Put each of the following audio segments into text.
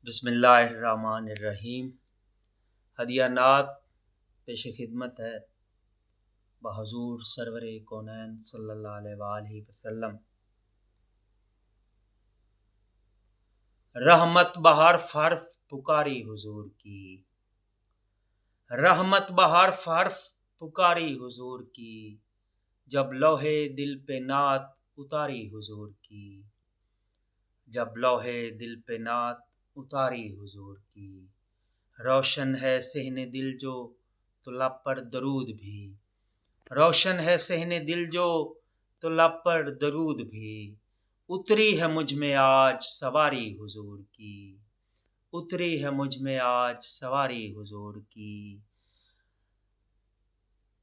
بسم اللہ الرحمن الرحیم۔ ہدیہ نعت پیش خدمت ہے بحضور سرور کونین صلی اللہ علیہ وآلہ وسلم۔ رحمت بہر حرف پکاری حضور کی، رحمت بہر حرف پکاری حضور کی، جب لوحے دل پہ نعت اتاری حضور کی، جب لوحے دل پہ نعت اتاری حضور کی۔ روشن ہے صحن دل جو تو لب پر درود بھی، روشن ہے صحن دل جو تو لب پر درود بھی، اتری ہے مجھ میں آج سواری حضور کی، اتری ہے مجھ میں آج سواری حضور کی۔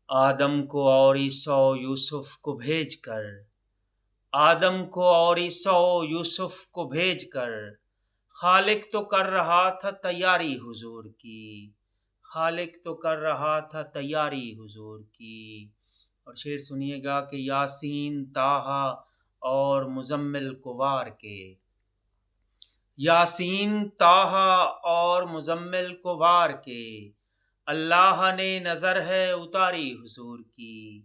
آدم کو اور عیسیٰ یوسف کو بھیج کر، آدم کو اور عیسیٰ یوسف کو بھیج کر، خالق تو کر رہا تھا تیاری حضور کی، خالق تو کر رہا تھا تیاری حضور کی۔ اور شعر سنیے گا کہ یاسین طٰہٰ اور مزمل کو وار کے، یاسین طٰہٰ اور مزمل کو وار کے، اللہ نے نظر ہے اتاری حضور کی،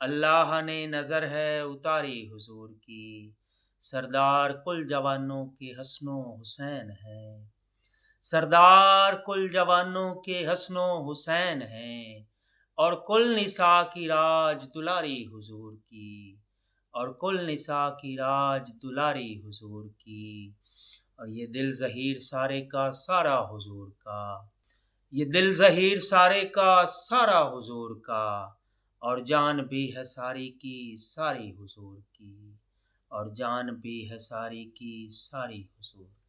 اللہ نے نظر ہے اتاری حضور کی۔ سردار کل جوانوں کے حسن و حسین ہیں، سردار کل جوانوں کے حسن و حسین ہیں، اور کل نساء کی راج دلاری حضور کی، اور کل نساء کی راج دلاری حضور کی۔ اور یہ دل ظہیر سارے کا سارا حضور کا، یہ دل ظہیر سارے کا سارا حضور کا، اور جان بھی ہے ساری کی ساری حضور کی، اور جان بھی ہے ساری کی ساری حضور کی۔